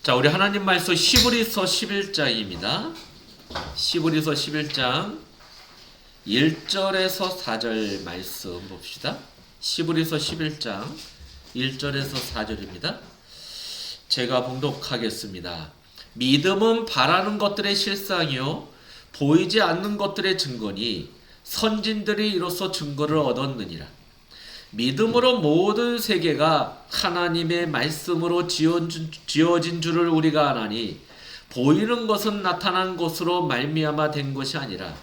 자, 우리 하나님 말씀 히브리서 11장입니다. 히브리서 11장 1절에서 4절 말씀 봅시다. 히브리서 11장 1절에서 4절입니다. 제가 봉독하겠습니다. 믿음은 바라는 것들의 실상이요 보이지 않는 것들의 증거니 선진들이 이로써 증거를 얻었느니라. 믿음으로 모든 세계가 하나님의 말씀으로 지어진 줄을 우리가 아나니 보이는 것은 나타난 것으로 말미암아 된 것이 아니라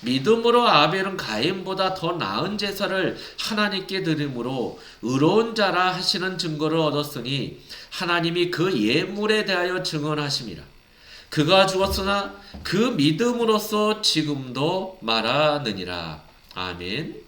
믿음으로 아벨은 가인보다 더 나은 제사를 하나님께 드림으로 의로운 자라 하시는 증거를 얻었으니 하나님이 그 예물에 대하여 증언하심이라. 그가 죽었으나 그 믿음으로써 지금도 말하느니라. 아멘.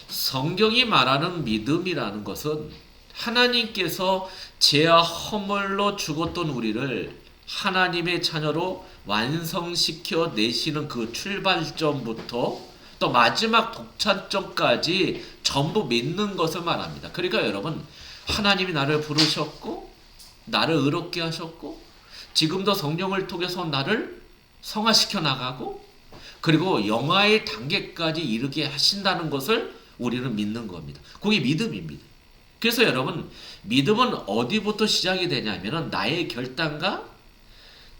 성경이 말하는 믿음이라는 것은 하나님께서 죄와 허물로 죽었던 우리를 하나님의 자녀로 완성시켜 내시는 그 출발점부터 또 마지막 독찬점까지 전부 믿는 것을 말합니다. 그러니까 여러분, 하나님이 나를 부르셨고 나를 의롭게 하셨고 지금도 성령을 통해서 나를 성화시켜 나가고 그리고 영화의 단계까지 이르게 하신다는 것을 우리는 믿는 겁니다. 그게 믿음입니다. 그래서 여러분, 믿음은 어디부터 시작이 되냐면 나의 결단과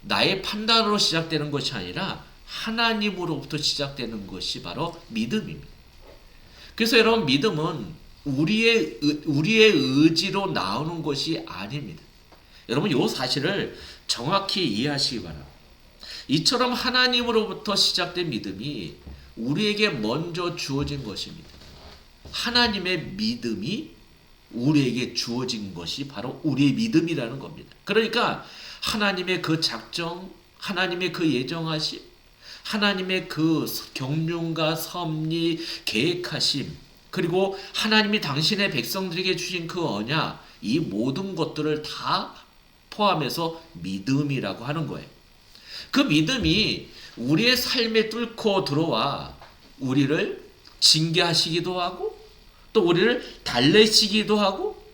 나의 판단으로 시작되는 것이 아니라 하나님으로부터 시작되는 것이 바로 믿음입니다. 그래서 여러분, 믿음은 우리의 의지로 나오는 것이 아닙니다. 여러분, 이 사실을 정확히 이해하시기 바랍니다. 이처럼 하나님으로부터 시작된 믿음이 우리에게 먼저 주어진 것입니다. 하나님의 믿음이 우리에게 주어진 것이 바로 우리의 믿음이라는 겁니다. 그러니까 하나님의 그 작정, 하나님의 그 예정하심, 하나님의 그 경륜과 섭리, 계획하심, 그리고 하나님이 당신의 백성들에게 주신 그 언약, 이 모든 것들을 다 포함해서 믿음이라고 하는 거예요. 그 믿음이 우리의 삶에 뚫고 들어와 우리를 징계하시기도 하고 또 우리를 달래시기도 하고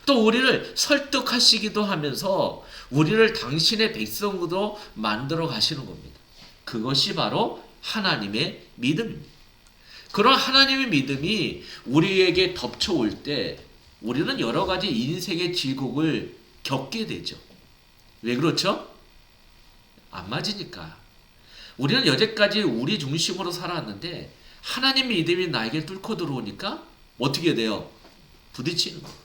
또 우리를 설득하시기도 하면서 우리를 당신의 백성으로 만들어 가시는 겁니다. 그것이 바로 하나님의 믿음입니다. 그런 하나님의 믿음이 우리에게 덮쳐올 때 우리는 여러 가지 인생의 질곡을 겪게 되죠. 왜 그렇죠? 안 맞으니까. 우리는 여태까지 우리 중심으로 살아왔는데 하나님의 믿음이 나에게 뚫고 들어오니까 어떻게 돼요? 부딪히는 거예요.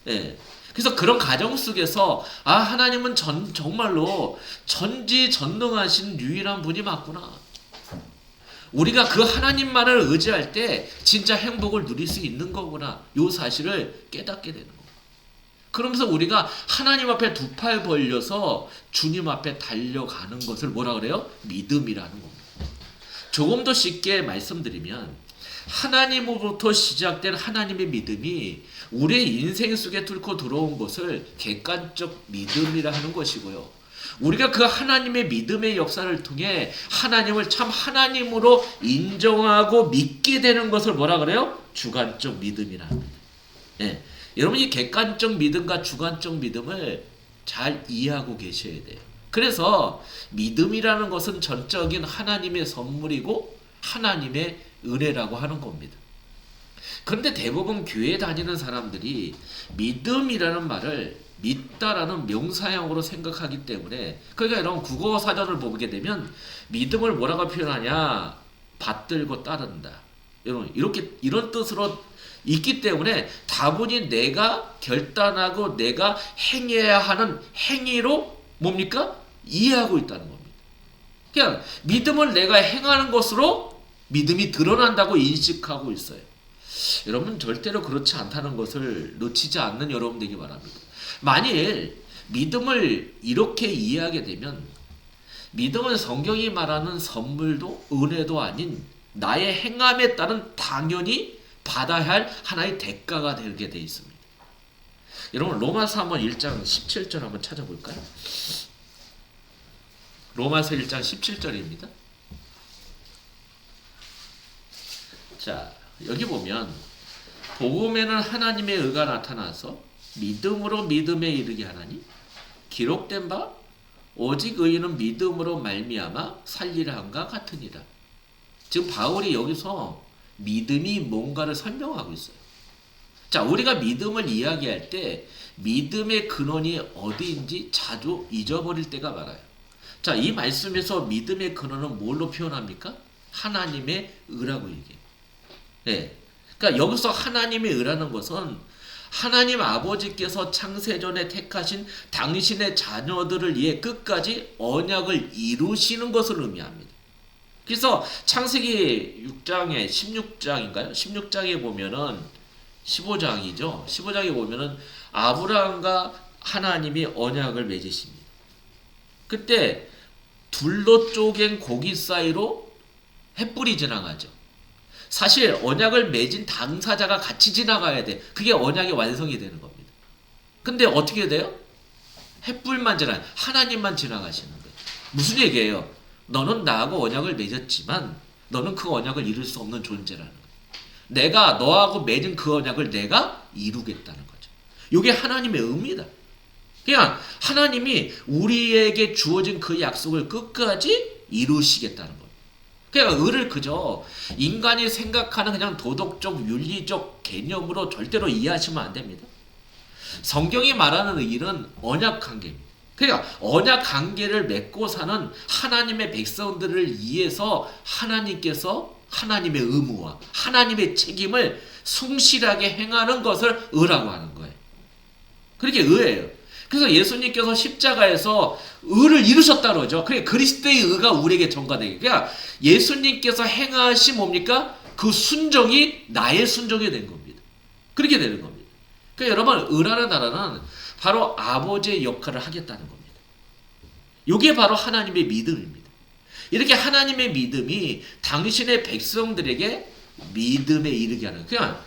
예. 그래서 그런 가정 속에서 하나님은 정말로 전지전능하신 유일한 분이 맞구나. 우리가 그 하나님만을 의지할 때 진짜 행복을 누릴 수 있는 거구나. 이 사실을 깨닫게 되는 거예요. 그러면서 우리가 하나님 앞에 두 팔 벌려서 주님 앞에 달려가는 것을 뭐라 그래요? 믿음이라는 겁니다. 조금 더 쉽게 말씀드리면 하나님으로부터 시작된 하나님의 믿음이 우리의 인생 속에 뚫고 들어온 것을 객관적 믿음이라 하는 것이고요. 우리가 그 하나님의 믿음의 역사를 통해 하나님을 참 하나님으로 인정하고 믿게 되는 것을 뭐라 그래요? 주관적 믿음이라 합니다. 네. 여러분, 이 객관적 믿음과 주관적 믿음을 잘 이해하고 계셔야 돼요. 그래서 믿음이라는 것은 전적인 하나님의 선물이고 하나님의 은혜라고 하는 겁니다. 그런데 대부분 교회 다니는 사람들이 믿음이라는 말을 믿다라는 명사형으로 생각하기 때문에, 그러니까 여러분 국어 사전을 보게 되면 믿음을 뭐라고 표현하냐? 받들고 따른다. 여러분 이런 뜻으로 있기 때문에 다분히 내가 결단하고 내가 행해야 하는 행위로 뭡니까? 이해하고 있다는 겁니다. 그냥 믿음을 내가 행하는 것으로 믿음이 드러난다고 인식하고 있어요. 여러분, 절대로 그렇지 않다는 것을 놓치지 않는 여러분 되기 바랍니다. 만일 믿음을 이렇게 이해하게 되면 믿음은 성경이 말하는 선물도 은혜도 아닌 나의 행함에 따른 당연히 받아야 할 하나의 대가가 되게 되어 있습니다. 여러분, 로마서 한번 1장 17절 한번 찾아볼까요? 로마서 1장 17절입니다. 자, 여기 보면 복음에는 하나님의 의가 나타나서 믿음으로 믿음에 이르게 하나니 기록된 바 오직 의인은 믿음으로 말미암아 살리라 함과 같으니라. 지금 바울이 여기서 믿음이 뭔가를 설명하고 있어요. 자, 우리가 믿음을 이야기할 때 믿음의 근원이 어디인지 자주 잊어버릴 때가 많아요. 자, 이 말씀에서 믿음의 근원은 뭘로 표현합니까? 하나님의 의라고 얘기해요. 네. 그러니까 여기서 하나님의 의라는 것은 하나님 아버지께서 창세전에 택하신 당신의 자녀들을 위해 끝까지 언약을 이루시는 것을 의미합니다. 그래서 창세기 6장에 16장인가요? 16장에 보면은 15장이죠. 15장에 보면은 아브라함과 하나님이 언약을 맺으십니다. 그때 둘로 쪼갠 고기 사이로 횃불이 지나가죠. 사실 언약을 맺은 당사자가 같이 지나가야 돼. 그게 언약의 완성이 되는 겁니다. 근데 어떻게 돼요? 횃불만 하나님만 지나가시는 거예요. 무슨 얘기예요? 너는 나하고 언약을 맺었지만 너는 그 언약을 이룰 수 없는 존재라는 거예요. 내가 너하고 맺은 그 언약을 내가 이루겠다는 거죠. 이게 하나님의 의미다. 그냥 하나님이 우리에게 주어진 그 약속을 끝까지 이루시겠다는 거예요. 그러니까 의를 그저 인간이 생각하는 그냥 도덕적, 윤리적 개념으로 절대로 이해하시면 안 됩니다. 성경이 말하는 의는 언약 관계입니다. 그러니까 언약 관계를 맺고 사는 하나님의 백성들을 위해서 하나님께서 하나님의 의무와 하나님의 책임을 성실하게 행하는 것을 의라고 하는 거예요. 그렇게 의예요. 그래서 예수님께서 십자가에서 의를 이루셨다 그러죠. 그래 그리스도의 의가 우리에게 전가되게. 그러니까 예수님께서 행하신 뭡니까? 그 순종이 나의 순종이 된 겁니다. 그렇게 되는 겁니다. 그러니까 여러분 의라는 나라는 바로 아버지의 역할을 하겠다는 겁니다. 이게 바로 하나님의 믿음입니다. 이렇게 하나님의 믿음이 당신의 백성들에게 믿음에 이르게 하는. 그러니까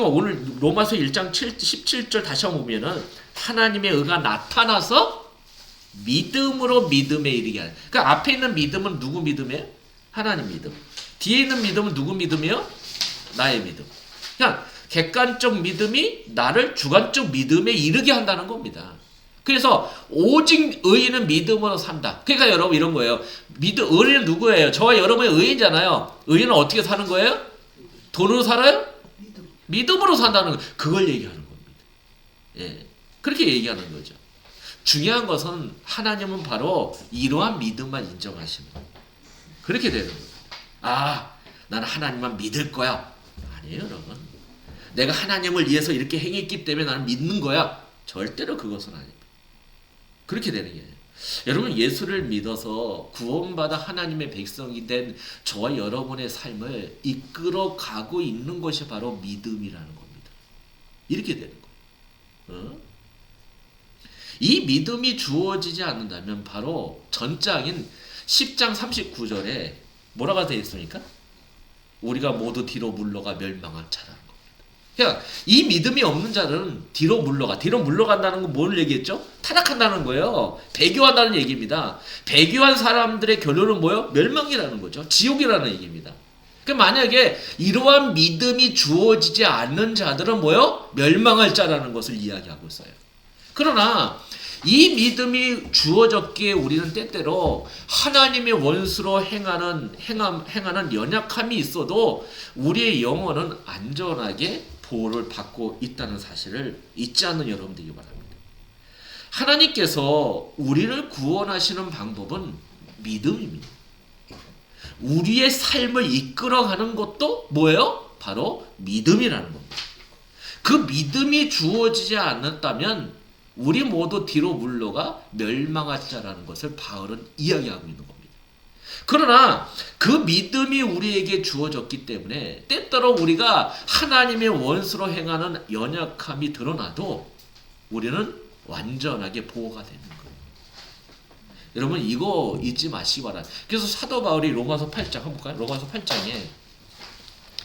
오늘 로마서 1장 17절 다시 한번 보면은 하나님의 의가 나타나서 믿음으로 믿음에 이르게 하는. 그러니까 앞에 있는 믿음은 누구 믿음이에요? 하나님 믿음. 뒤에 있는 믿음은 누구 믿음이에요? 나의 믿음. 그냥 객관적 믿음이 나를 주관적 믿음에 이르게 한다는 겁니다. 그래서 오직 의인은 믿음으로 산다. 그러니까 여러분 이런 거예요. 의인은 누구예요? 저와 여러분의 의인이잖아요. 의인은 어떻게 사는 거예요? 돈으로 살아요? 믿음으로 산다는 거. 그걸 얘기하는 겁니다. 예. 그렇게 얘기하는 거죠. 중요한 것은 하나님은 바로 이러한 믿음만 인정하시는 거예요. 그렇게 되는 거예요. 아, 나는 하나님만 믿을 거야. 아니에요, 여러분. 내가 하나님을 위해서 이렇게 행했기 때문에 나는 믿는 거야. 절대로 그것은 아닙니다. 그렇게 되는 게 여러분 예수를 믿어서 구원받아 하나님의 백성이 된 저와 여러분의 삶을 이끌어 가고 있는 것이 바로 믿음이라는 겁니다. 이렇게 되는 거예요. 이 믿음이 주어지지 않는다면 바로 전장인 10장 39절에 뭐라고 되어 있습니까? 우리가 모두 뒤로 물러가 멸망한 자라는 겁니다. 그러니까 이 믿음이 없는 자는 뒤로 물러간다는 건 뭘 얘기했죠? 타락한다는 거예요. 배교한다는 얘기입니다. 배교한 사람들의 결론은 뭐예요? 멸망이라는 거죠. 지옥이라는 얘기입니다. 그러니까 만약에 이러한 믿음이 주어지지 않는 자들은 뭐예요? 멸망할 자라는 것을 이야기하고 있어요. 그러나 이 믿음이 주어졌기에 우리는 때때로 하나님의 원수로 행하는 연약함이 있어도 우리의 영혼은 안전하게 보호를 받고 있다는 사실을 잊지 않는 여러분들이기 바랍니다. 하나님께서 우리를 구원하시는 방법은 믿음입니다. 우리의 삶을 이끌어가는 것도 뭐예요? 바로 믿음이라는 겁니다. 그 믿음이 주어지지 않았다면 우리 모두 뒤로 물러가 멸망할 자라는 것을 바울은 이야기하고 있는 겁니다. 그러나 그 믿음이 우리에게 주어졌기 때문에 때때로 우리가 하나님의 원수로 행하는 연약함이 드러나도 우리는 완전하게 보호가 되는 거예요. 여러분 이거 잊지 마시기 바랍니다. 그래서 사도 바울이 로마서 8장 한번 볼까요? 로마서 8장에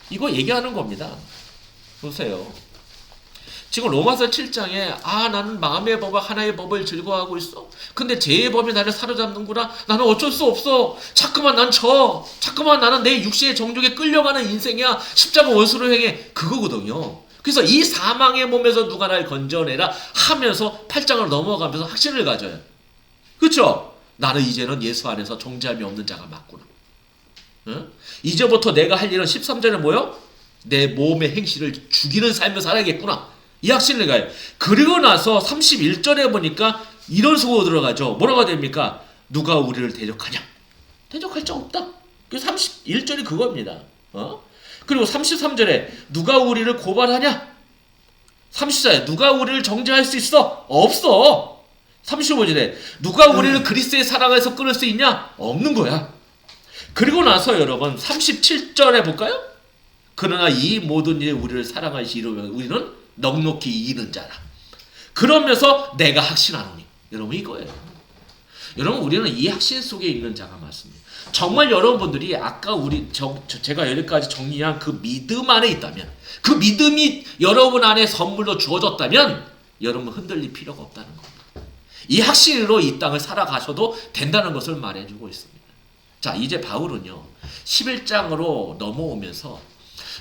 이거 얘기하는 겁니다. 보세요. 지금 로마서 7장에 나는 마음의 법과 하나의 법을 즐거워하고 있어. 근데 죄의 법이 나를 사로잡는구나. 나는 어쩔 수 없어. 자꾸만 나는 내 육신의 정욕에 끌려가는 인생이야. 십자가 원수로 행해. 그거거든요. 그래서 이 사망의 몸에서 누가 날 건져내라 하면서 8장을 넘어가면서 확신을 가져요. 그렇죠? 나는 이제는 예수 안에서 정죄함이 없는 자가 맞구나. 응? 이제부터 내가 할 일은 13절에 뭐요? 내 몸의 행실을 죽이는 삶을 살아야겠구나. 이 확신을 가요. 그리고 나서 31절에 보니까 이런 수고 들어가죠. 뭐라고 됩니까? 누가 우리를 대적하냐? 대적할 자 없다. 그 31절이 그겁니다. 그리고 33절에 누가 우리를 고발하냐? 34절에 누가 우리를 정죄할 수 있어? 없어. 35절에 누가 우리를 그리스도의 사랑에서 끊을 수 있냐? 없는 거야. 그리고 나서 여러분 37절에 볼까요? 그러나 이 모든 일에 우리를 사랑하시려면 우리는 넉넉히 이기는 자라. 그러면서 내가 확신하노니. 여러분 이거예요. 여러분 우리는 이 확신 속에 있는 자가 맞습니다. 정말 여러분들이 아까 제가 여기까지 정리한 그 믿음 안에 있다면, 그 믿음이 여러분 안에 선물로 주어졌다면 여러분 흔들릴 필요가 없다는 겁니다. 이 확신으로 이 땅을 살아가셔도 된다는 것을 말해주고 있습니다. 자, 이제 바울은요 11장으로 넘어오면서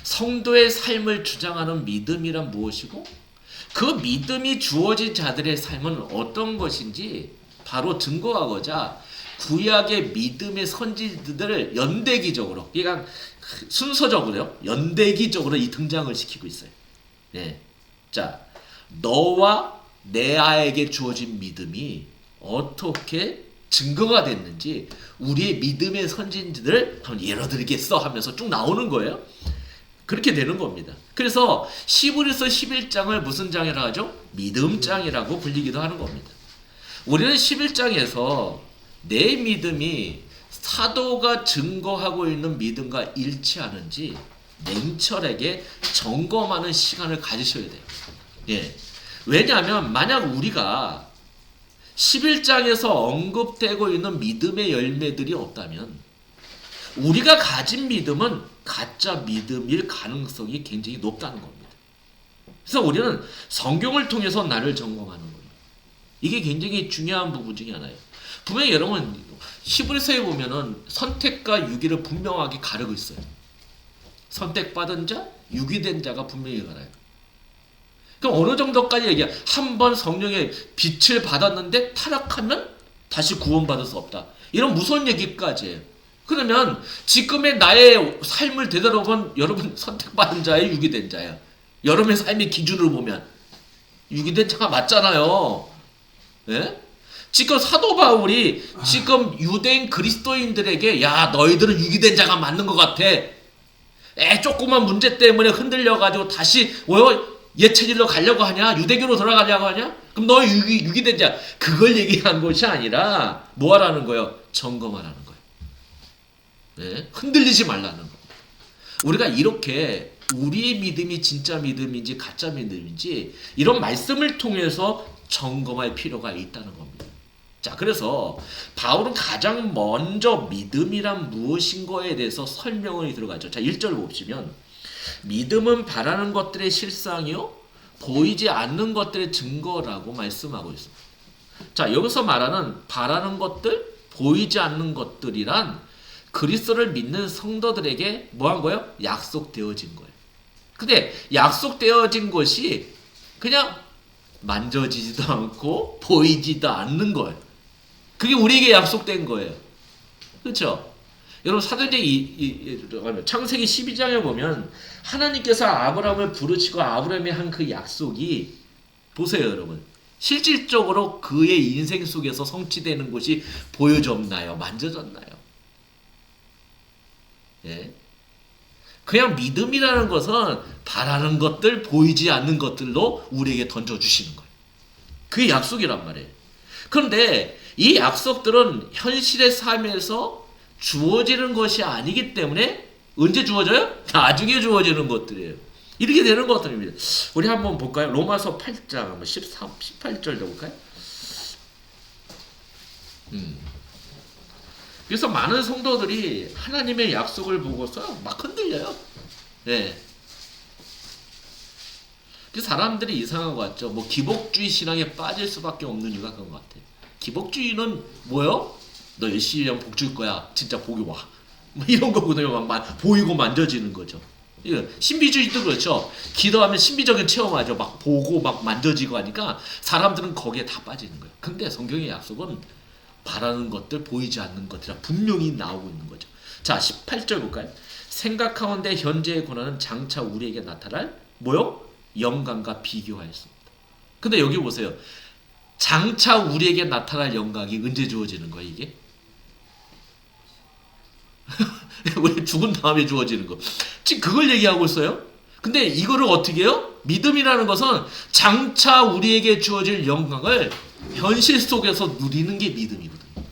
성도의 삶을 주장하는 믿음이란 무엇이고 그 믿음이 주어진 자들의 삶은 어떤 것인지 바로 증거하고자 구약의 믿음의 선지자들을 연대기적으로, 그러니까 순서적으로요, 연대기적으로 이 등장을 시키고 있어요. 네. 자, 너와 내아에게 주어진 믿음이 어떻게 증거가 됐는지 우리의 믿음의 선지자들을 한번 예로 들겠어 하면서 쭉 나오는 거예요. 그렇게 되는 겁니다. 그래서 히브리서 11장을 무슨 장이라 하죠? 믿음장이라고 불리기도 하는 겁니다. 우리는 11장에서 내 믿음이 사도가 증거하고 있는 믿음과 일치하는지 냉철하게 점검하는 시간을 가지셔야 돼요. 예. 왜냐하면 만약 우리가 11장에서 언급되고 있는 믿음의 열매들이 없다면 우리가 가진 믿음은 가짜 믿음일 가능성이 굉장히 높다는 겁니다. 그래서 우리는 성경을 통해서 나를 점검하는 거예요. 이게 굉장히 중요한 부분 중에 하나예요. 분명히 여러분 히브리서에 보면은 선택과 유기를 분명하게 가르고 있어요. 선택받은 자, 유기된 자가 분명히 알아요. 그럼 어느 정도까지 얘기해? 한번 성령의 빛을 받았는데 타락하면 다시 구원받을 수 없다. 이런 무서운 얘기까지예요. 그러면 지금의 나의 삶을 되돌아보면 여러분 선택받은 자예요, 유기된 자예요? 여러분의 삶의 기준으로 보면 유기된 자가 맞잖아요. 예? 지금 사도 바울이 지금 유대인 그리스도인들에게 야 너희들은 유기된 자가 맞는 것 같아. 조그만 문제 때문에 흔들려가지고 다시 예체질로 가려고 하냐? 유대교로 돌아가려고 하냐? 그럼 너 유기된 자. 그걸 얘기한 것이 아니라 뭐 하라는 거예요? 점검하라는 거예요. 네? 흔들리지 말라는 거예요. 우리가 이렇게 우리의 믿음이 진짜 믿음인지 가짜 믿음인지 이런 말씀을 통해서 점검할 필요가 있다는 겁니다. 자, 그래서 바울은 가장 먼저 믿음이란 무엇인가에 대해서 설명을 들어가죠. 자, 1절 보시면 믿음은 바라는 것들의 실상이요 보이지 않는 것들의 증거라고 말씀하고 있습니다. 자, 여기서 말하는 바라는 것들, 보이지 않는 것들이란 그리스도를 믿는 성도들에게 뭐 한 거예요? 약속되어진 거예요. 근데 약속되어진 것이 그냥 만져지지도 않고 보이지도 않는 거예요. 그게 우리에게 약속된 거예요. 그렇죠? 여러분 사도행전 창세기 12장에 보면 하나님께서 아브라함을 부르시고 아브라함이 한 그 약속이 보세요 여러분. 실질적으로 그의 인생 속에서 성취되는 것이 보여졌나요? 만져졌나요? 예? 그냥 믿음이라는 것은 바라는 것들, 보이지 않는 것들로 우리에게 던져주시는 거예요. 그게 약속이란 말이에요. 그런데 이 약속들은 현실의 삶에서 주어지는 것이 아니기 때문에 언제 주어져요? 나중에 주어지는 것들이에요. 이렇게 되는 것들입니다. 우리 한번 볼까요? 로마서 8장 한번 18절 볼까요? 그래서 많은 성도들이 하나님의 약속을 보고서 막 흔들려요. 네. 그 사람들이 이상한 것 같죠. 뭐 기복주의 신앙에 빠질 수밖에 없는 이유가 그런 것 같아요. 기복주의는 뭐요? 너 열심히 하면 복 줄 거야. 진짜 복이 와. 뭐 이런 거거든요. 막 보이고 만져지는 거죠. 신비주의도 그렇죠. 기도하면 신비적인 체험하죠. 막 보고 막 만져지고 하니까 사람들은 거기에 다 빠지는 거예요. 근데 성경의 약속은 바라는 것들, 보이지 않는 것이라 분명히 나오고 있는 거죠. 자, 18절 볼까요? 생각하건대 현재의 고난은 장차 우리에게 나타날 뭐요? 영광과 비교하였습니다. 근데 여기 보세요. 장차 우리에게 나타날 영광이 언제 주어지는 거예요, 이게? 우리 죽은 다음에 주어지는 거. 지금 그걸 얘기하고 있어요. 근데 이거를 어떻게 해요? 믿음이라는 것은 장차 우리에게 주어질 영광을 현실 속에서 누리는 게 믿음이거든요.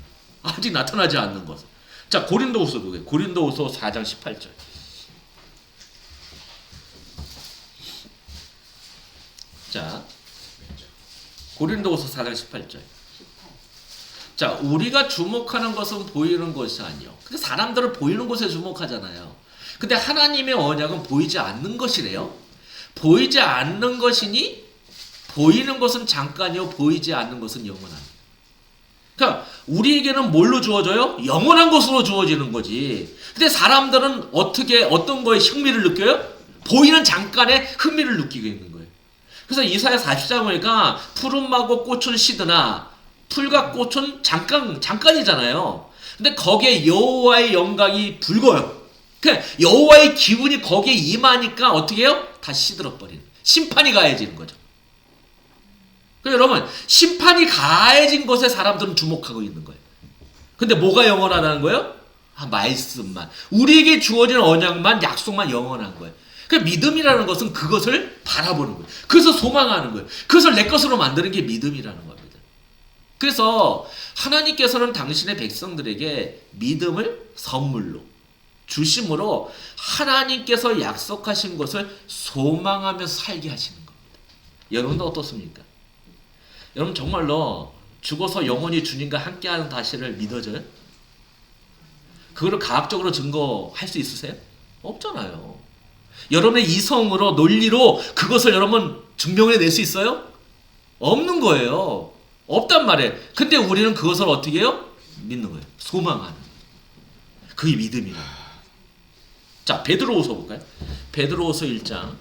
아직 나타나지 않는 것. 자, 고린도후서 보게요. 고린도후서 4장 18절. 자, 고린도후서 4장 18절. 자, 우리가 주목하는 것은 보이는 것이 아니요. 근데 사람들은 보이는 것에 주목하잖아요. 근데 하나님의 언약은 보이지 않는 것이래요. 보이지 않는 것이니 보이는 것은 잠깐이요, 보이지 않는 것은 영원한. 그러니까 우리에게는 뭘로 주어져요? 영원한 것으로 주어지는 거지. 근데 사람들은 어떤 거에 흥미를 느껴요? 보이는 잠깐의 흥미를 느끼고 있는 거예요. 그래서 이사야 40장 보니까 푸른 마고 꽃은 시드나 풀과 꽃은 잠깐이잖아요. 근데 거기에 여호와의 영광이 붉어요. 그러니까 여호와의 기운이 거기에 임하니까 어떻게 해요? 다 시들어버리는. 심판이 가해지는 거죠. 그러니까 여러분, 심판이 가해진 것에 사람들은 주목하고 있는 거예요. 근데 뭐가 영원하다는 거예요? 말씀만. 우리에게 주어진 언약만, 약속만 영원한 거예요. 그러니까 믿음이라는 것은 그것을 바라보는 거예요. 그래서 소망하는 거예요. 그것을 내 것으로 만드는 게 믿음이라는 겁니다. 그래서 하나님께서는 당신의 백성들에게 믿음을 선물로 주심으로 하나님께서 약속하신 것을 소망하며 살게 하시는 겁니다. 여러분도 어떻습니까? 여러분 정말로 죽어서 영원히 주님과 함께하는 다시를 믿어져요? 그거를 과학적으로 증거할 수 있으세요? 없잖아요. 여러분의 이성으로 논리로 그것을 여러분 증명해낼 수 있어요? 없는 거예요. 없단 말이에요. 근데 우리는 그것을 어떻게 해요? 믿는 거예요. 소망하는. 그게 믿음이라. 자, 베드로후서 볼까요? 베드로후서 1장.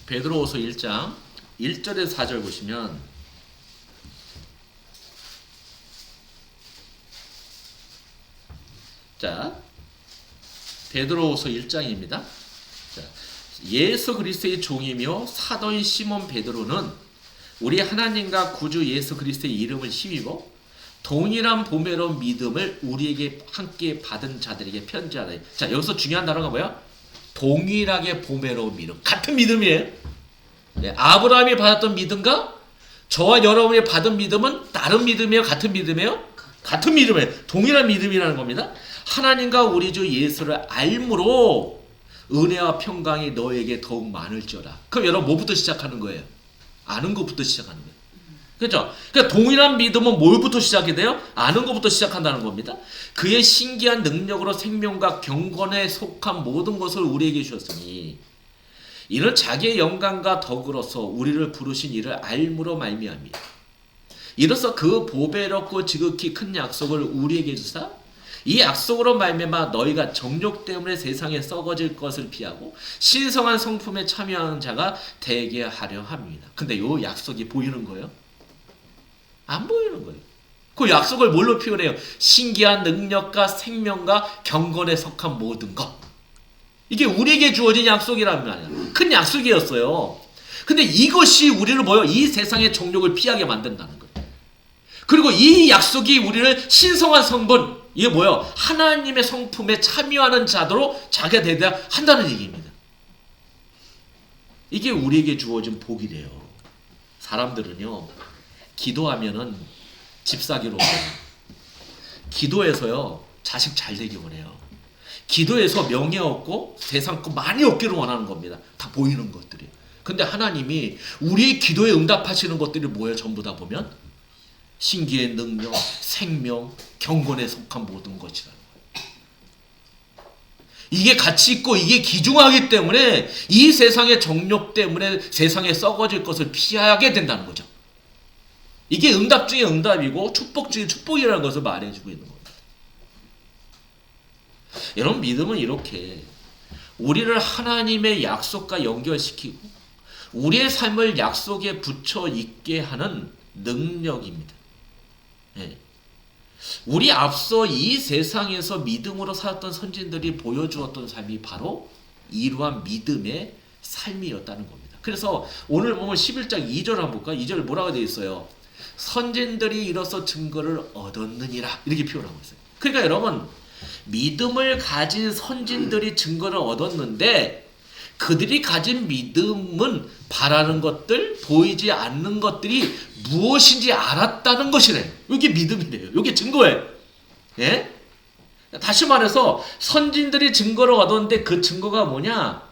베드로후서 1장 1절에서 4절 보시면 자, 베드로후서 1장입니다. 자, 예수 그리스도의 종이며 사도인 시몬 베드로는 우리 하나님과 구주 예수 그리스도의 이름을 힘입어 동일한 보배로운 믿음을 우리에게 함께 받은 자들에게 편지하다. 자, 여기서 중요한 단어가 뭐야? 동일하게 보배로운 믿음. 같은 믿음이에요. 네, 아브라함이 받았던 믿음과 저와 여러분이 받은 믿음은 다른 믿음이에요? 같은 믿음이에요? 같은 믿음이에요. 동일한 믿음이라는 겁니다. 하나님과 우리 주 예수를 알므로 은혜와 평강이 너에게 더욱 많을지어다. 그럼 여러분 뭐부터 시작하는 거예요? 아는 것부터 시작하는 거예요. 그렇죠? 그러니까 동일한 믿음은 뭘부터 시작이 돼요? 아는 것부터 시작한다는 겁니다. 그의 신기한 능력으로 생명과 경건에 속한 모든 것을 우리에게 주셨으니 이는 자기의 영광과 덕으로서 우리를 부르신 이를 알므로 말미암이라. 이로써 그 보배롭고 지극히 큰 약속을 우리에게 주사 이 약속으로 말미암아 너희가 정욕 때문에 세상에 썩어질 것을 피하고 신성한 성품에 참여하는 자가 되게 하려 합니다. 근데 요 약속이 보이는 거예요? 안 보이는 거예요. 그 약속을 뭘로 표현해요? 신기한 능력과 생명과 경건에 속한 모든 것. 이게 우리에게 주어진 약속이란 말이야. 큰 약속이었어요. 근데 이것이 우리를 뭐요? 이 세상의 정욕을 피하게 만든다는 거예요. 그리고 이 약속이 우리를 신성한 성분, 이게 뭐예요? 하나님의 성품에 참여하는 자도로 자기가 되어야 한다는 얘기입니다. 이게 우리에게 주어진 복이래요. 사람들은요, 기도하면은 집 사기로 원해요. 기도해서요, 자식 잘 되기 원해요. 기도해서 명예 얻고 세상 거 많이 얻기를 원하는 겁니다. 다 보이는 것들이. 근데 하나님이 우리 기도에 응답하시는 것들이 뭐예요? 전부 다 보면 신기의 능력, 생명, 경건에 속한 모든 것이라는 거예요. 이게 가치 있고 이게 귀중하기 때문에 이 세상의 정욕 때문에 세상에 썩어질 것을 피하게 된다는 거죠. 이게 응답 중에 응답이고 축복 중에 축복이라는 것을 말해주고 있는 겁니다. 여러분 믿음은 이렇게 우리를 하나님의 약속과 연결시키고 우리의 삶을 약속에 붙여 있게 하는 능력입니다. 예. 우리 앞서 이 세상에서 믿음으로 살았던 선진들이 보여주었던 삶이 바로 이러한 믿음의 삶이었다는 겁니다. 그래서 오늘 보면 11장 2절 한번 볼까요? 2절 뭐라고 되어 있어요? 선진들이 이로써 증거를 얻었느니라 이렇게 표현하고 있어요. 그러니까 여러분 믿음을 가진 선진들이 증거를 얻었는데 그들이 가진 믿음은 바라는 것들, 보이지 않는 것들이 무엇인지 알았다는 것이래요. 이게 믿음이래요. 이게 증거예요. 예? 다시 말해서 선진들이 증거를 얻었는데 그 증거가 뭐냐?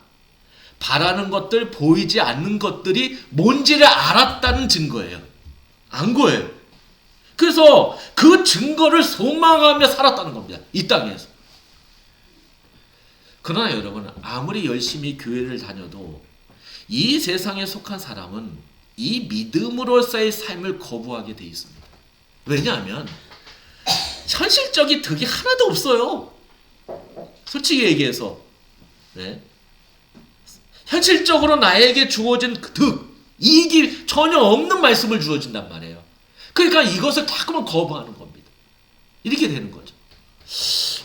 바라는 것들, 보이지 않는 것들이 뭔지를 알았다는 증거예요. 안 거예요. 그래서 그 증거를 소망하며 살았다는 겁니다. 이 땅에서. 그러나 여러분 아무리 열심히 교회를 다녀도 이 세상에 속한 사람은 이 믿음으로서의 삶을 거부하게 돼 있습니다. 왜냐하면 현실적인 득이 하나도 없어요. 솔직히 얘기해서 네. 현실적으로 나에게 주어진 득, 이익이 전혀 없는 말씀을 주어진단 말이에요. 그러니까 이것을 자꾸만 거부하는 겁니다. 이렇게 되는 거죠.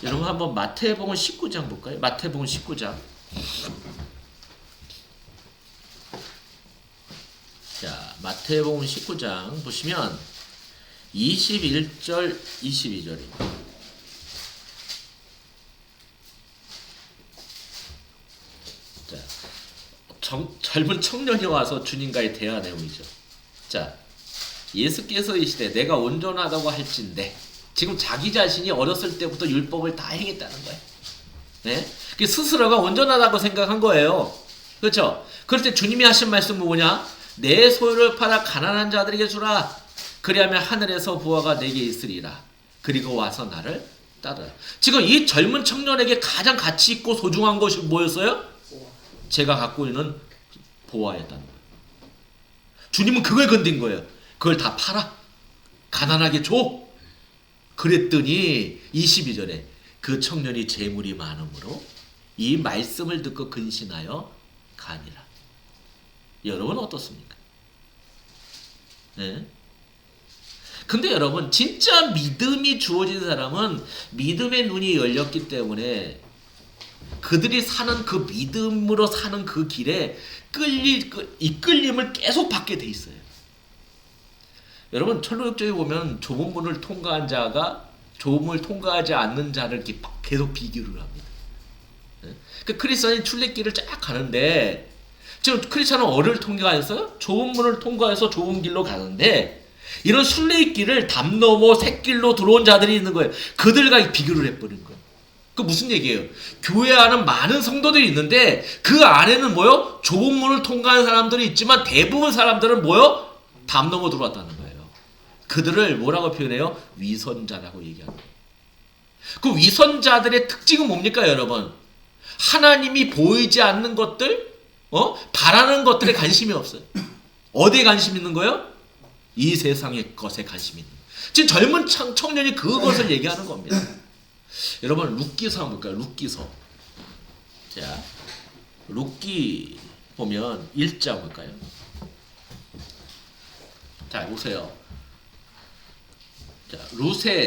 여러분 한번 마태복음 19장 볼까요? 마태복음 19장. 자, 마태복음 19장 보시면 21절, 22절입니다. 자, 젊은 청년이 와서 주님과의 대화 내용이죠. 자, 예수께서 이시되 내가 온전하다고 할진대. 지금 자기 자신이 어렸을 때부터 율법을 다 행했다는 거예요. 네? 스스로가 온전하다고 생각한 거예요. 그렇죠? 그럴 때 주님이 하신 말씀은 뭐냐? 내 소유를 팔아 가난한 자들에게 주라. 그리하면 하늘에서 부하가 내게 있으리라. 그리고 와서 나를 따르라. 지금 이 젊은 청년에게 가장 가치 있고 소중한 것이 뭐였어요? 제가 갖고 있는 보화였다는 거예요. 주님은 그걸 건든 거예요. 그걸 다 팔아. 가난하게 줘. 그랬더니 22절에 그 청년이 재물이 많음으로 이 말씀을 듣고 근신하여 가니라. 여러분 어떻습니까? 네? 근데 여러분 진짜 믿음이 주어진 사람은 믿음의 눈이 열렸기 때문에 그들이 사는 그 믿음으로 사는 그 길에 이끌림을 계속 받게 돼 있어요. 여러분 철로역정에 보면 좁은 문을 통과한 자가 좁은 문을 통과하지 않는 자를 이렇게 계속 비교를 합니다. 그 크리스천이 출애길을 쫙 가는데 지금 크리스천은 어를 통과해서 좁은 문을 통과해서 좁은 길로 가는데 이런 순례길을 담 넘어 샛길로 들어온 자들이 있는 거예요. 그들과 비교를 해버린 거예요. 그 무슨 얘기예요? 교회 안은 많은 성도들이 있는데 그 안에는 뭐요? 좁은 문을 통과한 사람들이 있지만 대부분 사람들은 뭐요? 담 넘어 들어왔다는 거예요. 그들을 뭐라고 표현해요? 위선자라고 얘기합니다. 그 위선자들의 특징은 뭡니까 여러분? 하나님이 보이지 않는 것들, 바라는 것들에 관심이 없어요. 어디에 관심 있는 거예요? 이 세상의 것에 관심 있는 거예요. 지금 젊은 청년이 그것을 얘기하는 겁니다. 여러분 룻기서 한번 볼까요? 룻기서. 자, 룻기 보면 1장 볼까요? 자, 보세요. 자, 룻기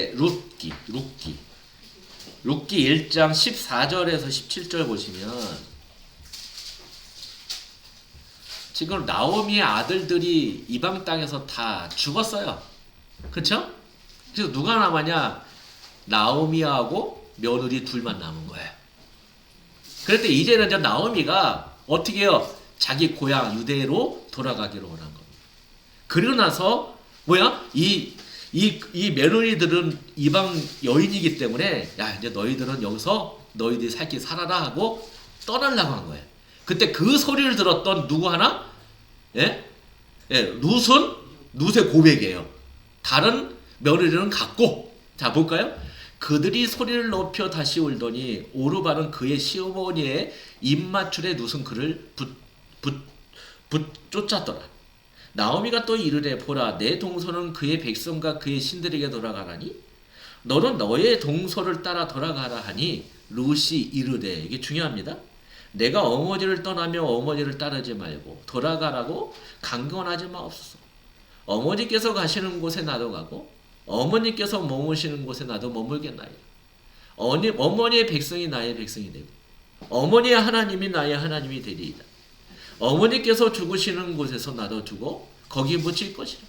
1장 14절에서 17절 보시면 지금 나오미의 아들들이 이방 땅에서 다 죽었어요. 그렇죠? 그래서 누가 남았냐? 나오미하고 며느리 둘만 남은 거예요. 그럴 때 이제는 이제 나오미가 어떻게 해요? 자기 고향 유대로 돌아가기로 원한 겁니다. 그러고 나서 뭐야? 이 며느리들은 이방 여인이기 때문에 야 이제 너희들은 여기서 너희들이 살 길 살아라 하고 떠나려고 한 거예요. 그때 그 소리를 들었던 누구 하나? 룻의 고백이에요. 다른 며느리는 갔고. 자 볼까요? 그들이 소리를 높여 다시 울더니 오르바는 그의 시어머니의 입맞춤에 룻은 그를 쫓았더라. 나오미가 또 이르되 보라 내 동서는 그의 백성과 그의 신들에게 돌아가라니 너는 너의 동서를 따라 돌아가라 하니 롯이 이르되, 이게 중요합니다. 내가 어머니를 떠나며 어머니를 따르지 말고 돌아가라고 강권하지 마옵소서. 어머니께서 가시는 곳에 나도 가고 어머니께서 머무시는 곳에 나도 머물겠나이다. 어머니의 백성이 나의 백성이 되고 어머니의 하나님이 나의 하나님이 되리이다. 어머니께서 죽으시는 곳에서 나도 죽어 거기 묻힐 것이라.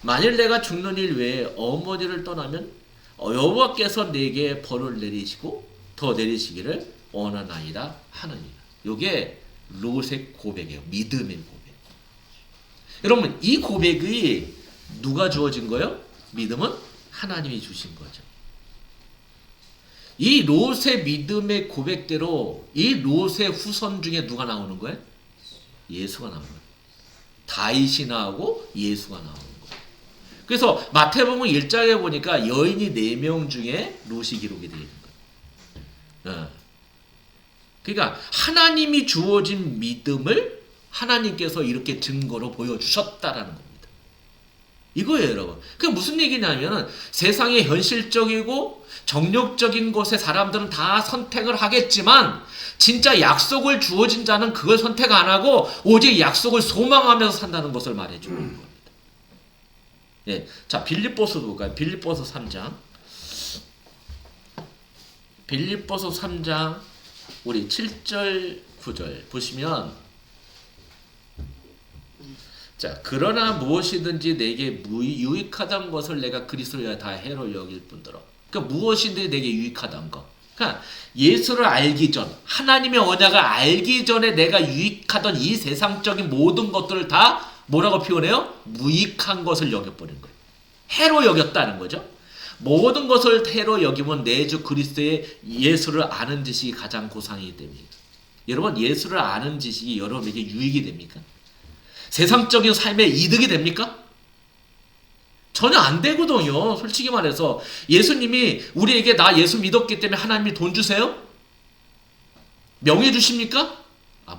만일 내가 죽는 일 외에 어머니를 떠나면 여호와께서 내게 벌을 내리시고 더 내리시기를 원하나이다 하느니라. 이게 롯의 고백이에요. 믿음의 고백. 여러분, 이 고백이 누가 주어진 거예요? 믿음은 하나님이 주신 거죠. 이 롯의 믿음의 고백대로 이 롯의 후손 중에 누가 나오는 거예요? 예수가 나오는 거예요. 다윗이 나오고 예수가 나오는 거예요. 그래서 마태복음 1장에 보니까 여인이 4명 중에 롯이 기록이 되어 있는 거예요. 그러니까 하나님이 주어진 믿음을 하나님께서 이렇게 증거로 보여주셨다라는 겁니다. 이거예요, 여러분. 그게 무슨 얘기냐면 세상의 현실적이고 정력적인 곳에 사람들은 다 선택을 하겠지만 진짜 약속을 주어진 자는 그걸 선택 안 하고 오직 약속을 소망하면서 산다는 것을 말해주는 겁니다. 예, 자, 빌립보서 볼까요? 빌립보서 3장. 빌립보서 3장 우리 7절 9절 보시면, 자, 그러나 무엇이든지 내게 유익하던 것을 내가 그리스도를 위하여 다 해로 여길 뿐더러. 그러니까 무엇이든지 내게 유익하던 것. 그러니까 예수를 알기 전, 하나님의 언약을 알기 전에 내가 유익하던 이 세상적인 모든 것들을 다 뭐라고 표현해요? 무익한 것을 여겨버린 거예요. 해로 여겼다는 거죠. 모든 것을 해로 여기면 내 주 그리스도의 예수를 아는 지식이 가장 고상이기 때문입니다. 여러분, 예수를 아는 지식이 여러분에게 유익이 됩니까? 세상적인 삶에 이득이 됩니까? 전혀 안 되거든요. 솔직히 말해서 예수님이 우리에게 나 예수 믿었기 때문에 하나님이 돈 주세요? 명예 주십니까?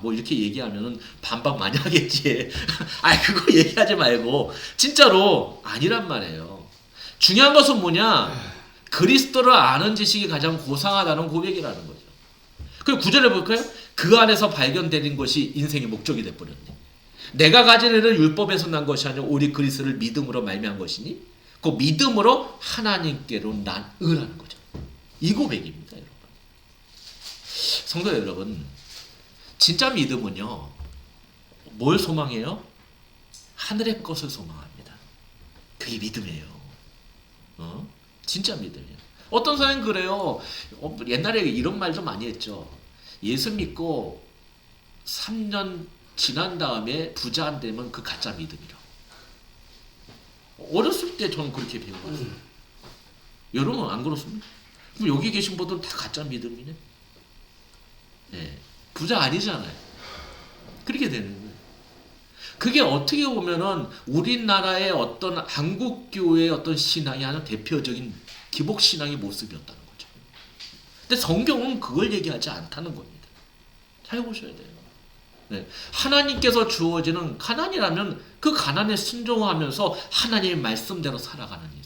뭐 이렇게 얘기하면 반박 많이 하겠지. 그거 얘기하지 말고 진짜로 아니란 말이에요. 중요한 것은 뭐냐? 그리스도를 아는 지식이 가장 고상하다는 고백이라는 거죠. 그리고 9절에 볼까요? 그 안에서 발견되는 것이 인생의 목적이 돼버렸네. 내가 가진 애는 율법에서 난 것이 아니라 오직 그리스도를 믿음으로 말미암은 것이니 그 믿음으로 하나님께로 난 의라는 거죠. 이 고백입니다, 여러분. 성도 여러분, 진짜 믿음은요, 뭘 소망해요? 하늘의 것을 소망합니다. 그게 믿음이에요. 진짜 믿음이에요. 어떤 사람은 그래요. 옛날에 이런 말도 많이 했죠. 예수 믿고 3년 지난 다음에 부자 안 되면 그 가짜 믿음이라고. 어렸을 때 저는 그렇게 배워봤어요. 여러분 안 그렇습니까? 그럼 여기 계신 분들은 다 가짜 믿음이네. 네. 부자 아니잖아요. 그렇게 되는 거예요. 그게 어떻게 보면은 우리나라의 어떤 한국교회의 어떤 신앙이 하나 대표적인 기복신앙의 모습이었다는 거죠. 근데 성경은 그걸 얘기하지 않다는 겁니다. 잘 보셔야 돼요. 네. 하나님께서 주어지는 가난이라면 그 가난에 순종하면서 하나님의 말씀대로 살아가는 일.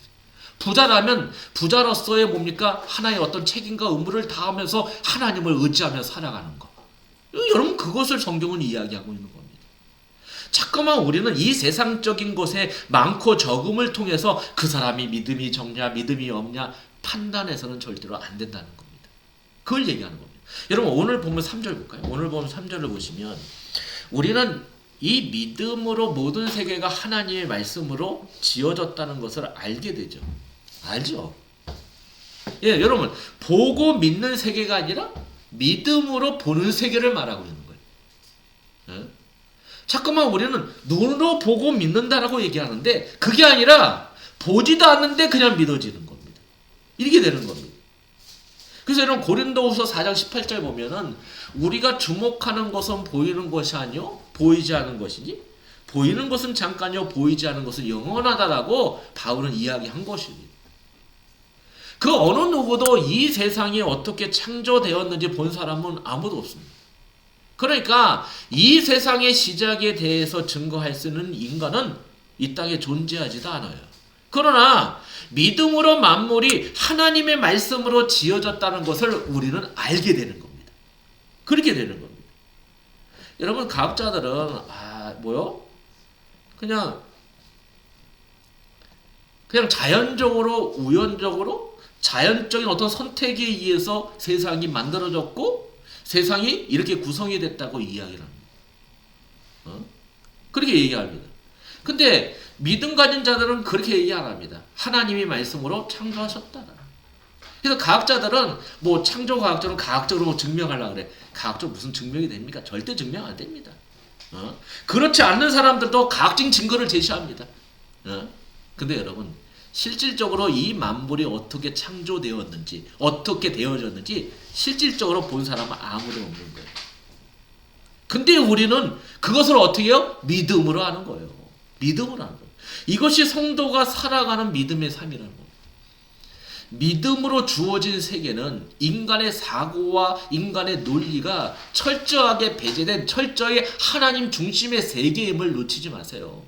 부자라면 부자로서의 뭡니까? 하나의 어떤 책임과 의무를 다하면서 하나님을 의지하며 살아가는 것. 여러분, 그것을 성경은 이야기하고 있는 겁니다. 자꾸만 우리는 이 세상적인 것에 많고 적음을 통해서 그 사람이 믿음이 적냐 믿음이 없냐 판단해서는 절대로 안 된다는 겁니다. 그걸 얘기하는 겁니다. 여러분, 오늘 보면 3절 볼까요? 오늘 보면 3절을 보시면 우리는 이 믿음으로 모든 세계가 하나님의 말씀으로 지어졌다는 것을 알게 되죠. 알죠? 예, 여러분, 보고 믿는 세계가 아니라 믿음으로 보는 세계를 말하고 있는 거예요. 예? 자꾸만 우리는 눈으로 보고 믿는다라고 얘기하는데 그게 아니라 보지도 않는데 그냥 믿어지는 겁니다. 이렇게 되는 겁니다. 그래서 여러분, 고린도후서 4장 18절 보면은 우리가 주목하는 것은 보이는 것이 아니요 보이지 않은 것이니 보이는 것은 잠깐이요 보이지 않은 것은 영원하다라고 바울은 이야기한 것입니다. 그 어느 누구도 이 세상이 어떻게 창조되었는지 본 사람은 아무도 없습니다. 그러니까 이 세상의 시작에 대해서 증거할 수 있는 인간은 이 땅에 존재하지도 않아요. 그러나 믿음으로 만물이 하나님의 말씀으로 지어졌다는 것을 우리는 알게 되는 겁니다. 그렇게 되는 겁니다. 여러분, 과학자들은 뭐요? 그냥 자연적으로, 우연적으로, 자연적인 어떤 선택에 의해서 세상이 만들어졌고 세상이 이렇게 구성이 됐다고 이야기를 합니다. 그렇게 얘기합니다. 근데 믿음 가진 자들은 그렇게 얘기 안 합니다. 하나님이 말씀으로 창조하셨다. 그래서 과학자들은 뭐 창조과학적으로 과학적으로 증명하려고 그래. 과학적으로 무슨 증명이 됩니까? 절대 증명 안 됩니다. 그렇지 않는 사람들도 과학적인 증거를 제시합니다. 근데 여러분, 실질적으로 이 만물이 어떻게 창조되었는지, 어떻게 되어졌는지 실질적으로 본 사람은 아무도 없는 거예요. 근데 우리는 그것을 어떻게 해요? 믿음으로 하는 거예요. 믿음으로 하는 거예요. 이것이 성도가 살아가는 믿음의 삶이라는 겁니다. 믿음으로 주어진 세계는 인간의 사고와 인간의 논리가 철저하게 배제된 철저히 하나님 중심의 세계임을 놓치지 마세요.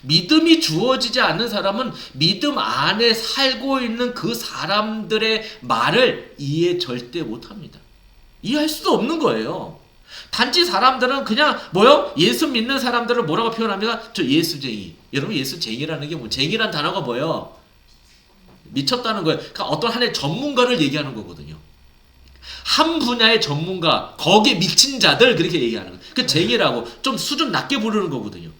믿음이 주어지지 않는 사람은 믿음 안에 살고 있는 그 사람들의 말을 이해 절대 못합니다. 이해할 수도 없는 거예요. 단지 사람들은 그냥 뭐요? 예수 믿는 사람들을 뭐라고 표현합니까? 저 예수쟁이. 여러분, 예수쟁이라는 게 뭐, 쟁이란 단어가 뭐예요? 미쳤다는 거예요. 그러니까 어떤 하나의 전문가를 얘기하는 거거든요. 한 분야의 전문가, 거기에 미친 자들, 그렇게 얘기하는 거예요. 그 쟁이라고 좀 수준 낮게 부르는 거거든요.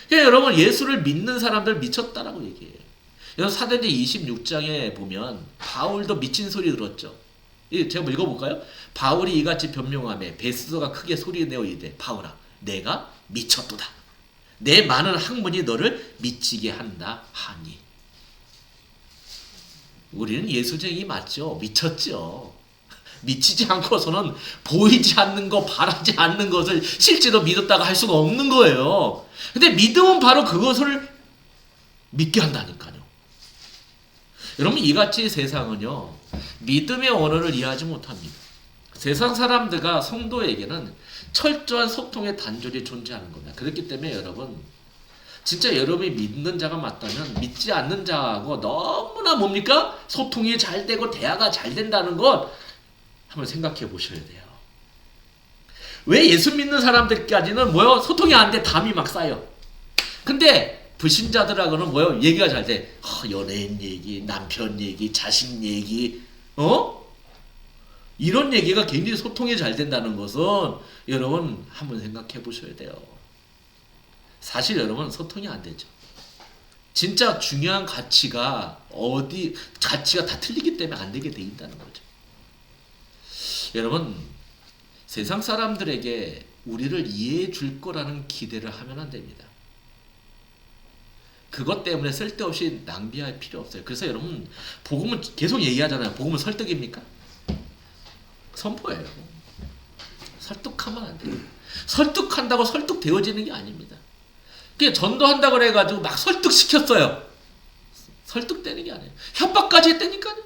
그러니까 여러분, 예수를 믿는 사람들 미쳤다라고 얘기해요. 여러분, 사도행전 26장에 보면 바울도 미친 소리 들었죠. 제가 한번 읽어볼까요? 바울이 이같이 변명하며 베스도가 크게 소리내어 이르되 바울아, 내가 미쳤도다. 내 많은 학문이 너를 미치게 한다 하니. 우리는 예수쟁이 맞죠? 미쳤죠. 미치지 않고서는 보이지 않는 거, 바라지 않는 것을 실제로 믿었다고 할 수가 없는 거예요. 근데 믿음은 바로 그것을 믿게 한다니까요. 여러분, 이같이 세상은요, 믿음의 언어를 이해하지 못합니다. 세상 사람들과 성도에게는 철저한 소통의 단절이 존재하는 겁니다. 그렇기 때문에 여러분, 진짜 여러분이 믿는 자가 맞다면 믿지 않는 자하고 너무나 뭡니까? 소통이 잘 되고 대화가 잘 된다는 것 한번 생각해 보셔야 돼요. 왜 예수 믿는 사람들까지는 뭐요? 소통이 안 돼. 담이 막 쌓여. 근데 불신자들하고는 뭐요? 얘기가 잘 돼. 연예인 얘기, 남편 얘기, 자식 얘기, 이런 얘기가 굉장히 소통이 잘 된다는 것은 여러분 한번 생각해 보셔야 돼요. 사실 여러분, 소통이 안 되죠. 진짜 중요한 가치가 다 틀리기 때문에 안 되게 돼 있다는 거죠. 여러분, 세상 사람들에게 우리를 이해해 줄 거라는 기대를 하면 안 됩니다. 그것 때문에 쓸데없이 낭비할 필요 없어요. 그래서 여러분, 복음은 계속 얘기하잖아요. 복음은 설득입니까? 선포예요. 설득하면 안 돼요. 설득한다고 설득되어지는 게 아닙니다. 그게 전도한다고 그래가지고 막 설득시켰어요. 설득되는 게 아니에요. 협박까지 했다니까요.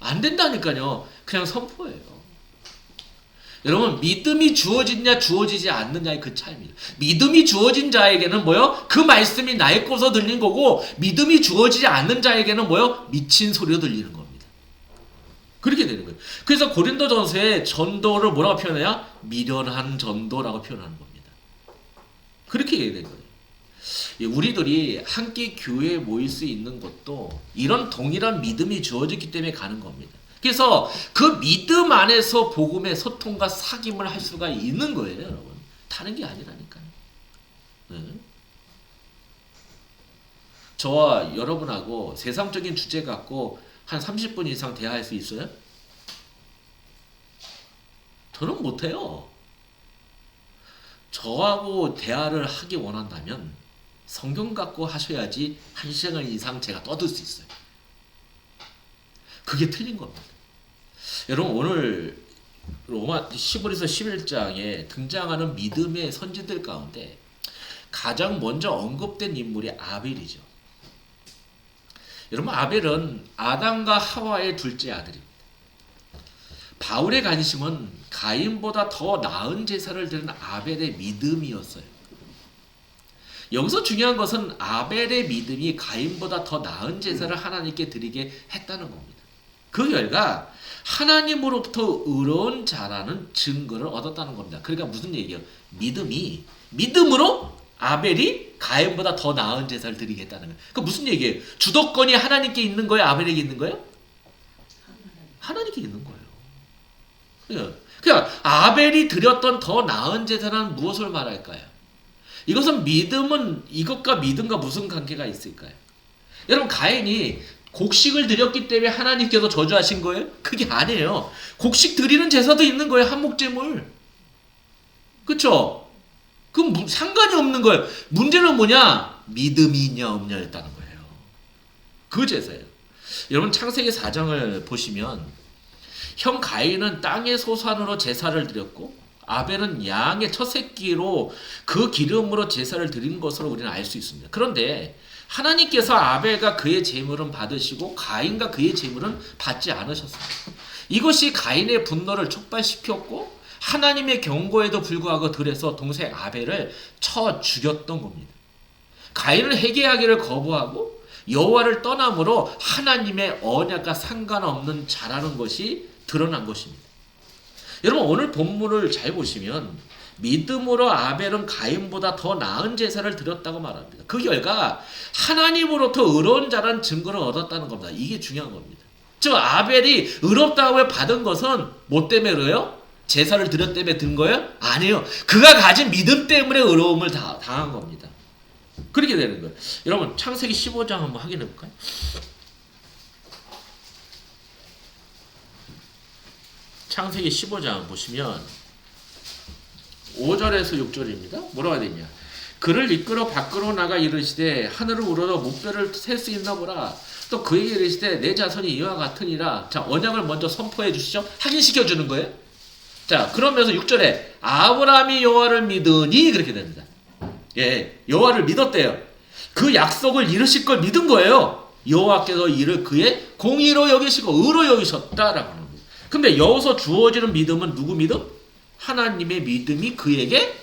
안 된다니까요. 그냥 선포예요. 여러분, 믿음이 주어지냐 주어지지 않느냐의 그 차이입니다. 믿음이 주어진 자에게는 뭐요? 그 말씀이 나의 것으로 들린 거고, 믿음이 주어지지 않는 자에게는 뭐요? 미친 소리로 들리는 겁니다. 그렇게 되는 거예요. 그래서 고린도전서에 전도를 뭐라고 표현해요? 미련한 전도라고 표현하는 겁니다. 그렇게 얘기된 거예요. 우리들이 함께 교회에 모일 수 있는 것도 이런 동일한 믿음이 주어졌기 때문에 가는 겁니다. 그래서 그 믿음 안에서 복음의 소통과 사귐을 할 수가 있는 거예요, 여러분. 다른 게 아니라니까요. 저와 여러분하고 세상적인 주제 갖고 한 30분 이상 대화할 수 있어요? 저는 못해요. 저하고 대화를 하기 원한다면 성경 갖고 하셔야지 1시간 이상 제가 떠들 수 있어요. 그게 틀린 겁니다. 여러분, 오늘 로마 15에서 11장에 등장하는 믿음의 선지들 가운데 가장 먼저 언급된 인물이 아벨이죠. 여러분, 아벨은 아담과 하와의 둘째 아들입니다. 바울의 관심은 가인보다 더 나은 제사를 드리는 아벨의 믿음이었어요. 여기서 중요한 것은 아벨의 믿음이 가인보다 더 나은 제사를 하나님께 드리게 했다는 겁니다. 그 결과 하나님으로부터 의로운 자라는 증거를 얻었다는 겁니다. 그러니까 무슨 얘기예요? 믿음으로 아벨이 가인보다 더 나은 제사를 드리겠다는 거예요. 그 무슨 얘기예요? 주도권이 하나님께 있는 거예요? 아벨에게 있는 거예요? 하나님께 있는 거예요. 그러니까 아벨이 드렸던 더 나은 제사는 무엇을 말할까요? 이것은 이것과 믿음과 무슨 관계가 있을까요? 여러분, 가인이 곡식을 드렸기 때문에 하나님께서 저주하신 거예요? 그게 아니에요. 곡식 드리는 제사도 있는 거예요. 한목제물. 그쵸? 그건 상관이 없는 거예요. 문제는 뭐냐? 믿음이 있냐 없냐였다는 거예요. 그 제사예요. 여러분, 창세기 4장을 보시면 형 가인은 땅의 소산으로 제사를 드렸고 아벨은 양의 첫 새끼로 그 기름으로 제사를 드린 것으로 우리는 알 수 있습니다. 그런데 하나님께서 아벨과 그의 제물은 받으시고 가인과 그의 제물은 받지 않으셨어요. 이것이 가인의 분노를 촉발시켰고 하나님의 경고에도 불구하고 들에서 동생 아벨을 쳐 죽였던 겁니다. 가인은 회개하기를 거부하고 여호와를 떠남으로 하나님의 언약과 상관없는 자라는 것이 드러난 것입니다. 여러분, 오늘 본문을 잘 보시면 믿음으로 아벨은 가인보다 더 나은 제사를 드렸다고 말합니다. 그 결과 하나님으로부터 의로운 자라는 증거를 얻었다는 겁니다. 이게 중요한 겁니다. 즉 아벨이 의롭다고 받은 것은 뭐 때문에 그래요? 제사를 드렸기 때문에 든 거예요? 아니에요. 그가 가진 믿음 때문에 의로움을 당한 겁니다. 그렇게 되는 거예요. 여러분, 창세기 15장 한번 확인해 볼까요? 창세기 15장 보시면 5절에서 6절입니다. 뭐라고 해야 되냐? 그를 이끌어 밖으로 나가 이르시되 하늘을 우러러 목별을 셀 수 있나 보라. 또 그에게 이르시되 내 자손이 이와 같으니라. 자, 언약을 먼저 선포해 주시죠. 확인시켜 주는 거예요. 자, 그러면서 6절에 아브라함이 여호와를 믿으니 그렇게 됩니다. 예, 여호와를 믿었대요. 그 약속을 이루실 걸 믿은 거예요. 여호와께서 이를 그의 공의로 여기시고 의로 여기셨다라고 하는 거예요. 근데 여기서 주어지는 믿음은 누구 믿음? 하나님의 믿음이 그에게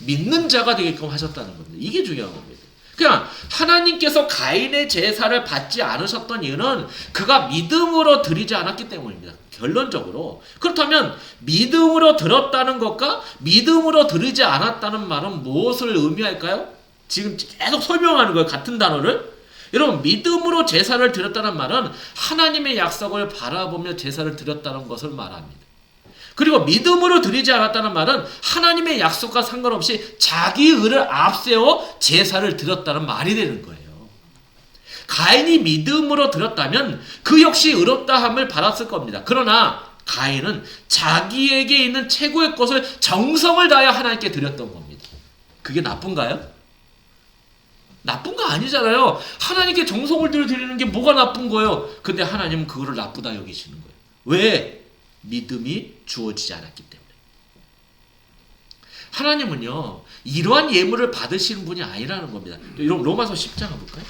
믿는 자가 되게끔 하셨다는 겁니다. 이게 중요한 겁니다. 그냥 하나님께서 가인의 제사를 받지 않으셨던 이유는 그가 믿음으로 드리지 않았기 때문입니다. 결론적으로. 그렇다면 믿음으로 들었다는 것과 믿음으로 드리지 않았다는 말은 무엇을 의미할까요? 지금 계속 설명하는 거예요. 같은 단어를. 여러분, 믿음으로 제사를 드렸다는 말은 하나님의 약속을 바라보며 제사를 드렸다는 것을 말합니다. 그리고 믿음으로 드리지 않았다는 말은 하나님의 약속과 상관없이 자기 의를 앞세워 제사를 드렸다는 말이 되는 거예요. 가인이 믿음으로 드렸다면 그 역시 의롭다함을 받았을 겁니다. 그러나 가인은 자기에게 있는 최고의 것을 정성을 다하여 하나님께 드렸던 겁니다. 그게 나쁜가요? 나쁜 거 아니잖아요. 하나님께 정성을 드리는 게 뭐가 나쁜 거예요? 근데 하나님은 그거를 나쁘다 여기시는 거예요. 왜? 믿음이 주어지지 않았기 때문에. 하나님은요, 이러한 예물을 받으시는 분이 아니라는 겁니다. 로마서 10장 한번 볼까요?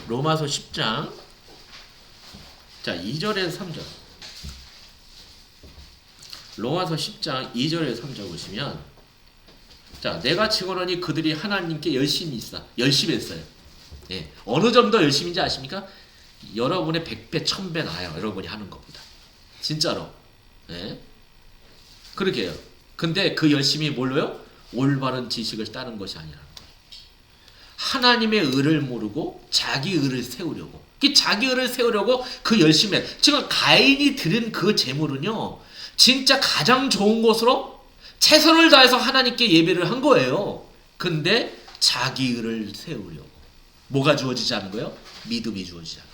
로마서 10장 자 2절에서 3절. 로마서 10장 2절에서 3절 보시면, 자, 내가 치고노니 그들이 하나님께 열심히 했어요. 예, 어느 정도 열심인지 아십니까? 여러분의 100배, 1000배 나아요. 여러분이 하는 것보다. 진짜로. 예? 그렇게 해요. 근데 그 열심히 뭘로요? 올바른 지식을 따른 것이 아니라는 거예요. 하나님의 의를 모르고 자기 의를 세우려고. 그 자기 의를 세우려고 그 열심히 해요. 지금 가인이 드린 그 제물은요, 진짜 가장 좋은 것으로 최선을 다해서 하나님께 예배를 한 거예요. 근데 자기 의를 세우려고. 뭐가 주어지지 않은 거예요? 믿음이 주어지지 않은 거예요.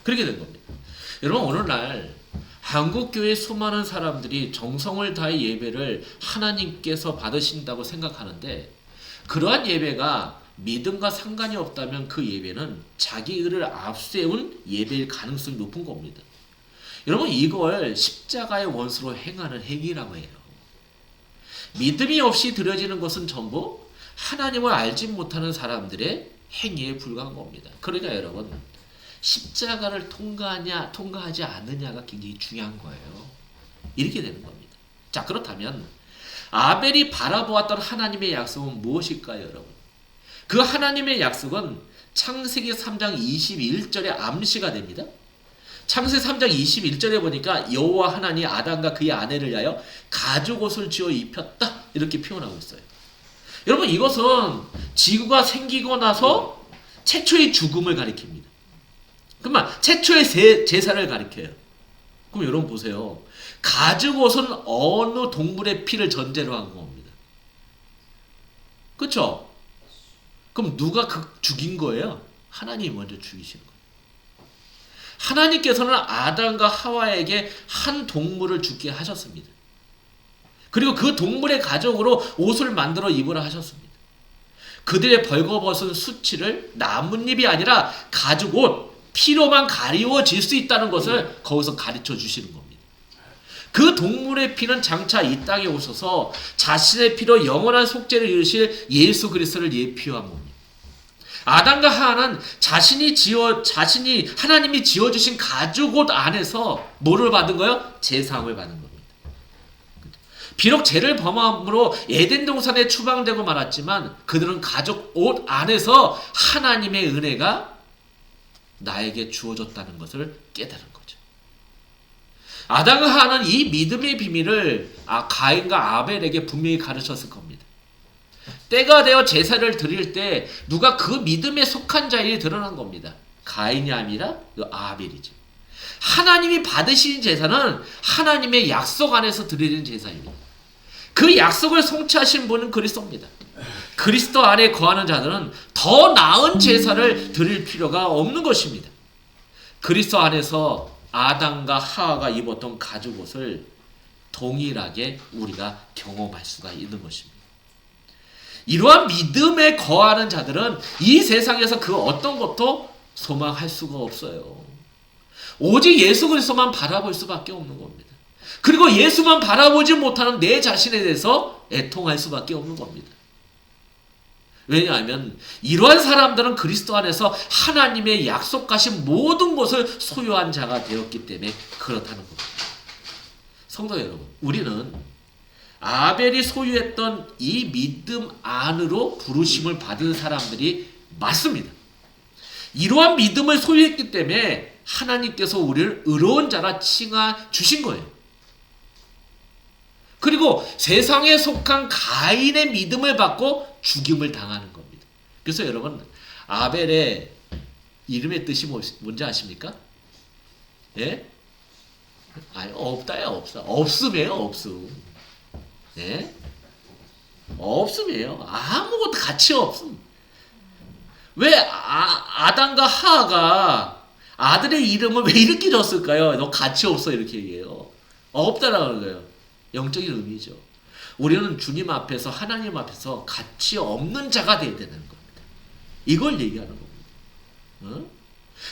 그렇게 된 겁니다. 여러분, 오늘날 한국교회 수많은 사람들이 정성을 다해 예배를 하나님께서 받으신다고 생각하는데, 그러한 예배가 믿음과 상관이 없다면 그 예배는 자기 의를 앞세운 예배일 가능성이 높은 겁니다. 여러분, 이걸 십자가의 원수로 행하는 행위라고 해요. 믿음이 없이 드려지는 것은 전부 하나님을 알지 못하는 사람들의 행위에 불과한 겁니다. 그러니까 여러분, 십자가를 통과하지 않느냐가 굉장히 중요한 거예요. 이렇게 되는 겁니다. 자, 그렇다면 아벨이 바라보았던 하나님의 약속은 무엇일까요, 여러분? 그 하나님의 약속은 창세기 3장 21절의 암시가 됩니다. 창세기 3장 21절에 보니까 여호와 하나님이 아담과 그의 아내를 위하여 가죽옷을 지어 입혔다 이렇게 표현하고 있어요. 여러분, 이것은 지구가 생기고 나서 최초의 죽음을 가리킵니다. 그러면 최초의 제사를 가리켜요. 그럼 여러분 보세요. 가죽옷은 어느 동물의 피를 전제로 한 겁니다. 그렇죠? 그럼 누가 죽인 거예요? 하나님이 먼저 죽이신 거예요. 하나님께서는 아담과 하와에게 한 동물을 죽게 하셨습니다. 그리고 그 동물의 가죽으로 옷을 만들어 입으라 하셨습니다. 그들의 벌거벗은 수치를 나뭇잎이 아니라 가죽옷, 피로만 가리워질 수 있다는 것을 거기서 가르쳐 주시는 겁니다. 그 동물의 피는 장차 이 땅에 오셔서 자신의 피로 영원한 속죄를 이루실 예수 그리스도를 예표한 겁니다. 아담과 하와는 자신이 하나님이 지어주신 가죽옷 안에서 뭐를 받은 거예요? 제사함을 받은 겁니다. 비록 죄를 범함으로 에덴 동산에 추방되고 말았지만 그들은 가죽옷 안에서 하나님의 은혜가 나에게 주어졌다는 것을 깨달은 거죠. 아담과 하와는 이 믿음의 비밀을 가인과 아벨에게 분명히 가르쳤을 겁니다. 때가 되어 제사를 드릴 때 누가 그 믿음에 속한 자일이 드러난 겁니다. 가인이 아니라 아벨이죠. 하나님이 받으신 제사는 하나님의 약속 안에서 드리는 제사입니다. 그 약속을 성취하신 분은 그리스도입니다. 그리스도 안에 거하는 자들은 더 나은 제사를 드릴 필요가 없는 것입니다. 그리스도 안에서 아담과 하와가 입었던 가죽옷을 동일하게 우리가 경험할 수가 있는 것입니다. 이러한 믿음에 거하는 자들은 이 세상에서 그 어떤 것도 소망할 수가 없어요. 오직 예수 그리스도만 바라볼 수밖에 없는 겁니다. 그리고 예수만 바라보지 못하는 내 자신에 대해서 애통할 수밖에 없는 겁니다. 왜냐하면 이러한 사람들은 그리스도 안에서 하나님의 약속하신 모든 것을 소유한 자가 되었기 때문에 그렇다는 겁니다. 성도 여러분, 우리는 아벨이 소유했던 이 믿음 안으로 부르심을 받은 사람들이 맞습니다. 이러한 믿음을 소유했기 때문에 하나님께서 우리를 의로운 자라 칭하 주신 거예요. 그리고 세상에 속한 가인의 믿음을 받고 죽임을 당하는 겁니다. 그래서 여러분, 아벨의 이름의 뜻이 뭔지 아십니까? 예? 아니, 없다요, 없어. 없음이에요, 없음. 예? 없음이에요. 아무것도 가치 없음. 왜 아담과 하와가 아들의 이름을 왜 이렇게 줬을까요? 너 가치 없어 이렇게 얘기해요. 없다라는 거예요. 영적인 의미죠. 우리는 주님 앞에서 하나님 앞에서 가치 없는 자가 되어야 되는 겁니다. 이걸 얘기하는 겁니다. 어?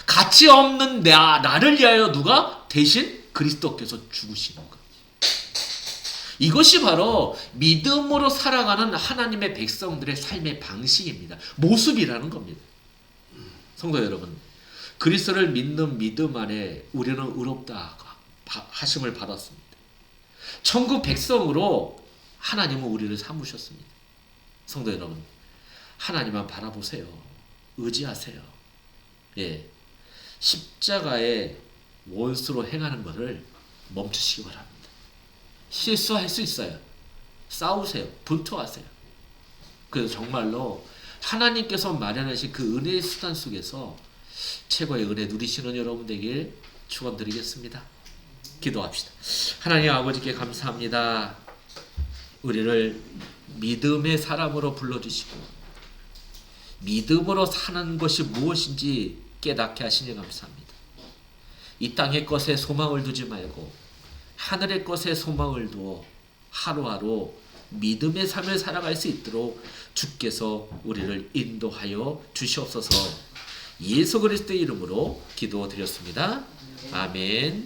가치 없는 나를 위하여 누가 대신 그리스도께서 죽으시는 것. 이것이 바로 믿음으로 살아가는 하나님의 백성들의 삶의 방식입니다. 모습이라는 겁니다. 성도 여러분, 그리스도를 믿는 믿음 안에 우리는 의롭다 하심을 받았습니다. 천국 백성으로 하나님은 우리를 삼으셨습니다. 성도 여러분, 하나님만 바라보세요. 의지하세요. 예, 십자가의 원수로 행하는 것을 멈추시기 바랍니다. 실수할 수 있어요. 싸우세요. 분투하세요. 그래서 정말로 하나님께서 마련하신 그 은혜의 수단 속에서 최고의 은혜 누리시는 여러분 되길 축원드리겠습니다. 기도합시다. 하나님 아버지께 감사합니다. 우리를 믿음의 사람으로 불러주시고 믿음으로 사는 것이 무엇인지 깨닫게 하시니 감사합니다. 이 땅의 것에 소망을 두지 말고 하늘의 것에 소망을 두어 하루하루 믿음의 삶을 살아갈 수 있도록 주께서 우리를 인도하여 주시옵소서. 예수 그리스도의 이름으로 기도드렸습니다. 아멘.